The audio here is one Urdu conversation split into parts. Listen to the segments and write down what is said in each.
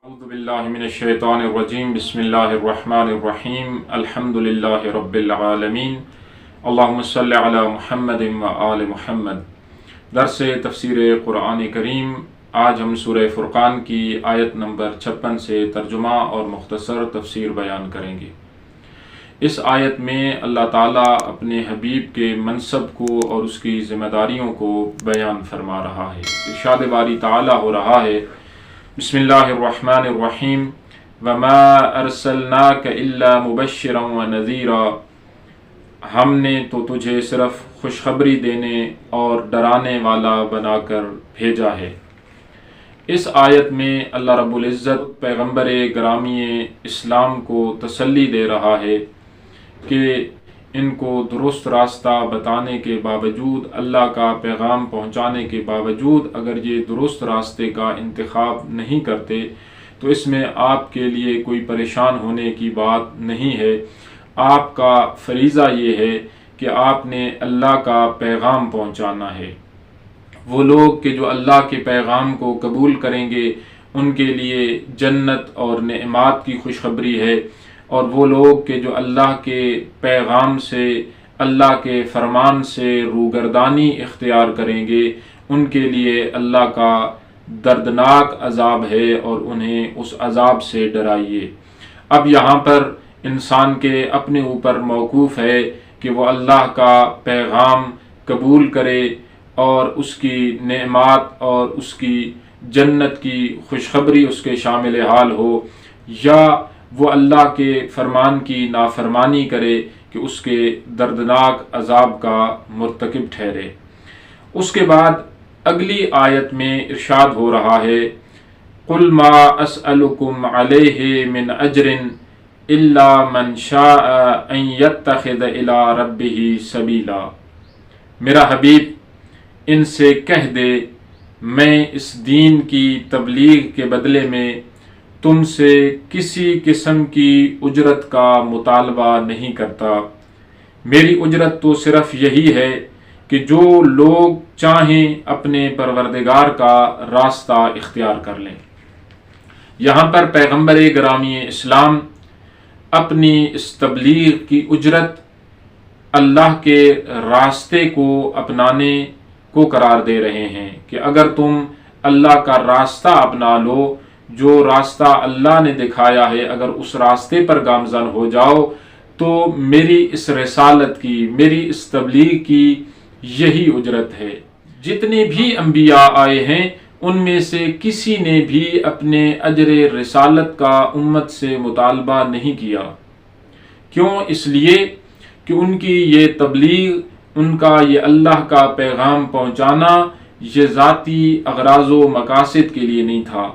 اعوذ باللہ من الشیطان الرجیم بسم اللہ الرحمن الرحیم الحمد للہ رب العالمین اللہم صلی علی محمد و آل محمد۔ درس تفسیر قرآن کریم۔ آج ہم سورہ فرقان کی آیت نمبر 56 سے ترجمہ اور مختصر تفسیر بیان کریں گے۔ اس آیت میں اللہ تعالیٰ اپنے حبیب کے منصب کو اور اس کی ذمہ داریوں کو بیان فرما رہا ہے۔ ارشاد باری تعالیٰ ہو رہا ہے، بسم اللہ الرحمن الرحیم وما ارسلناک الا مبشرا ونذیرا، ہم نے تو تجھے صرف خوشخبری دینے اور ڈرانے والا بنا کر بھیجا ہے۔ اس آیت میں اللہ رب العزت پیغمبر گرامی اسلام کو تسلی دے رہا ہے کہ ان کو درست راستہ بتانے کے باوجود، اللہ کا پیغام پہنچانے کے باوجود اگر یہ درست راستے کا انتخاب نہیں کرتے تو اس میں آپ کے لیے کوئی پریشان ہونے کی بات نہیں ہے۔ آپ کا فریضہ یہ ہے کہ آپ نے اللہ کا پیغام پہنچانا ہے۔ وہ لوگ کہ جو اللہ کے پیغام کو قبول کریں گے ان کے لیے جنت اور نعمات کی خوشخبری ہے، اور وہ لوگ کہ جو اللہ کے پیغام سے، اللہ کے فرمان سے روگردانی اختیار کریں گے ان کے لیے اللہ کا دردناک عذاب ہے، اور انہیں اس عذاب سے ڈرائیے۔ اب یہاں پر انسان کے اپنے اوپر موقوف ہے کہ وہ اللہ کا پیغام قبول کرے اور اس کی نعمات اور اس کی جنت کی خوشخبری اس کے شامل حال ہو، یا وہ اللہ کے فرمان کی نافرمانی کرے کہ اس کے دردناک عذاب کا مرتکب ٹھہرے۔ اس کے بعد اگلی آیت میں ارشاد ہو رہا ہے، قُلْ مَا أَسْأَلُكُمْ عَلَيْهِ مِنْ أَجْرٍ إِلَّا مَنْ شَاءَ أَنْ يَتَّخِذَ إِلَىٰ رَبِّهِ سَبِيلًا، میرا حبیب ان سے کہہ دے میں اس دین کی تبلیغ کے بدلے میں تم سے کسی قسم کی اجرت کا مطالبہ نہیں کرتا۔ میری اجرت تو صرف یہی ہے کہ جو لوگ چاہیں اپنے پروردگار کا راستہ اختیار کر لیں۔ یہاں پر پیغمبر گرامی اسلام اپنی اس تبلیغ کی اجرت اللہ کے راستے کو اپنانے کو قرار دے رہے ہیں کہ اگر تم اللہ کا راستہ اپنا لو، جو راستہ اللہ نے دکھایا ہے، اگر اس راستے پر گامزن ہو جاؤ تو میری اس رسالت کی، میری اس تبلیغ کی یہی اجرت ہے۔ جتنے بھی انبیاء آئے ہیں ان میں سے کسی نے بھی اپنے اجر رسالت کا امت سے مطالبہ نہیں کیا۔ کیوں؟ اس لیے کہ ان کی یہ تبلیغ، ان کا یہ اللہ کا پیغام پہنچانا یہ ذاتی اغراض و مقاصد کے لیے نہیں تھا،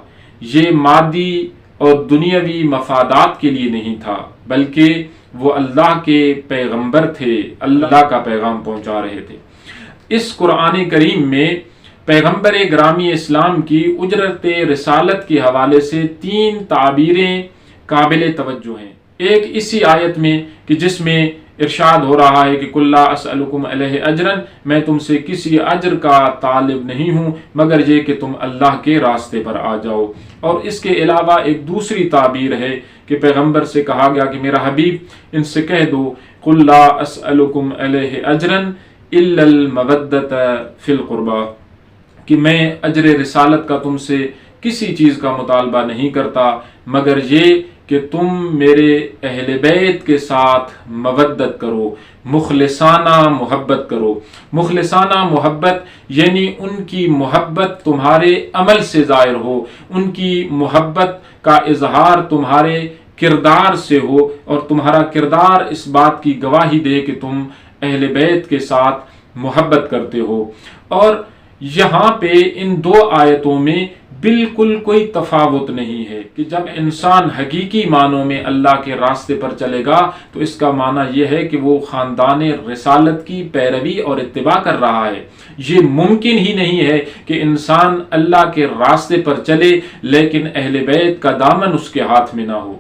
یہ مادی اور دنیاوی مفادات کے لیے نہیں تھا، بلکہ وہ اللہ کے پیغمبر تھے، اللہ کا پیغام پہنچا رہے تھے۔ اس قرآن کریم میں پیغمبر گرامی اسلام کی اجرت رسالت کے حوالے سے 3 تعبیریں قابل توجہ ہیں۔ ایک اسی آیت میں کہ جس میں ارشاد ہو رہا ہے کہ قُلْ لَا أَسْأَلُكُمْ عَلَيْهِ أَجْرًا، میں تم سے کسی اجر کا طالب نہیں ہوں مگر یہ کہ تم اللہ کے راستے پر آ جاؤ۔ اور اس کے علاوہ ایک دوسری تعبیر ہے کہ پیغمبر سے کہا گیا کہ میرا حبیب ان سے کہہ دو قُلْ لَا أَسْأَلُكُمْ عَلَيْهِ أَجْرًا إِلَّا الْمَوَدَّةَ فِي الْقُرْبَى، کہ میں اجر رسالت کا تم سے کسی چیز کا مطالبہ نہیں کرتا مگر یہ کہ تم میرے اہل بیت کے ساتھ مودت کرو، مخلصانہ محبت کرو۔ مخلصانہ محبت یعنی ان کی محبت تمہارے عمل سے ظاہر ہو، ان کی محبت کا اظہار تمہارے کردار سے ہو، اور تمہارا کردار اس بات کی گواہی دے کہ تم اہل بیت کے ساتھ محبت کرتے ہو۔ اور یہاں پہ ان 2 آیتوں میں بالکل کوئی تفاوت نہیں ہے کہ جب انسان حقیقی معنوں میں اللہ کے راستے پر چلے گا تو اس کا معنی یہ ہے کہ وہ خاندان رسالت کی پیروی اور اتباع کر رہا ہے۔ یہ ممکن ہی نہیں ہے کہ انسان اللہ کے راستے پر چلے لیکن اہل بیت کا دامن اس کے ہاتھ میں نہ ہو۔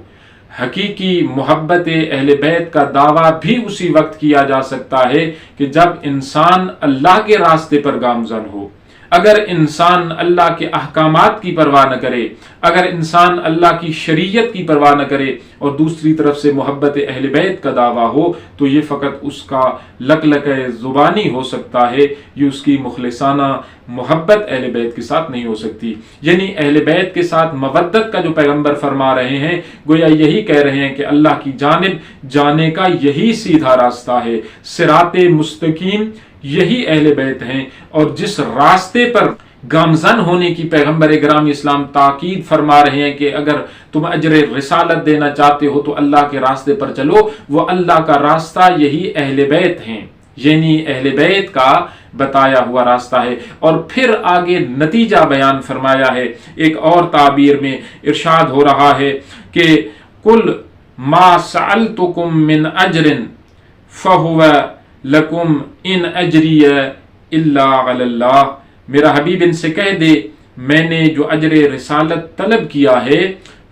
حقیقی محبت اہل بیت کا دعویٰ بھی اسی وقت کیا جا سکتا ہے کہ جب انسان اللہ کے راستے پر گامزن ہو، اگر انسان اللہ کے احکامات کی پرواہ نہ کرے، اگر انسان اللہ کی شریعت کی پرواہ نہ کرے اور دوسری طرف سے محبت اہل بیت کا دعویٰ ہو، تو یہ فقط اس کا لکلکہ زبانی ہو سکتا ہے، یہ اس کی مخلصانہ محبت اہل بیت کے ساتھ نہیں ہو سکتی۔ یعنی اہل بیت کے ساتھ مودت کا جو پیغمبر فرما رہے ہیں، گویا یہی کہہ رہے ہیں کہ اللہ کی جانب جانے کا یہی سیدھا راستہ ہے، صراط مستقیم یہی اہل بیت ہیں، اور جس راستے پر گامزن ہونے کی پیغمبر گرامی اسلام تاکید فرما رہے ہیں کہ اگر تم اجر رسالت دینا چاہتے ہو تو اللہ کے راستے پر چلو، وہ اللہ کا راستہ یہی اہل بیت ہیں، یعنی اہل بیت کا بتایا ہوا راستہ ہے۔ اور پھر آگے نتیجہ بیان فرمایا ہے، ایک اور تعبیر میں ارشاد ہو رہا ہے کہ کل ما سألتکم من اجر فہو لکم ان اجری الا علی اللہ، میرا حبیب ان سے کہہ دے میں نے جو اجر رسالت طلب کیا ہے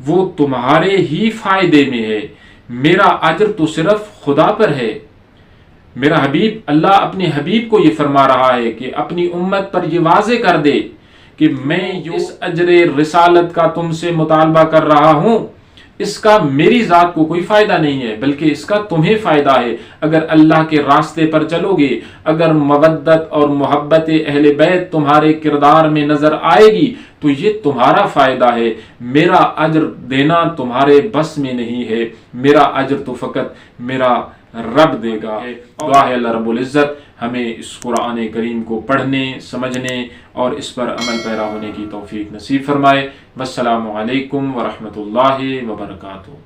وہ تمہارے ہی فائدے میں ہے، میرا اجر تو صرف خدا پر ہے۔ میرا حبیب، اللہ اپنے حبیب کو یہ فرما رہا ہے کہ اپنی امت پر یہ واضح کر دے کہ میں اس اجر رسالت کا تم سے مطالبہ کر رہا ہوں، اس کا میری ذات کو کوئی فائدہ نہیں ہے، بلکہ اس کا تمہیں فائدہ ہے۔ اگر اللہ کے راستے پر چلو گے، اگر مودت اور محبت اہل بیت تمہارے کردار میں نظر آئے گی تو یہ تمہارا فائدہ ہے، میرا اجر دینا تمہارے بس میں نہیں ہے، میرا اجر تو فقط میرا رب دے گا۔ دعا ہے اللہ رب العزت ہمیں اس قرآن کریم کو پڑھنے، سمجھنے اور اس پر عمل پیرا ہونے کی توفیق نصیب فرمائے۔ والسلام علیکم ورحمۃ اللہ وبرکاتہ۔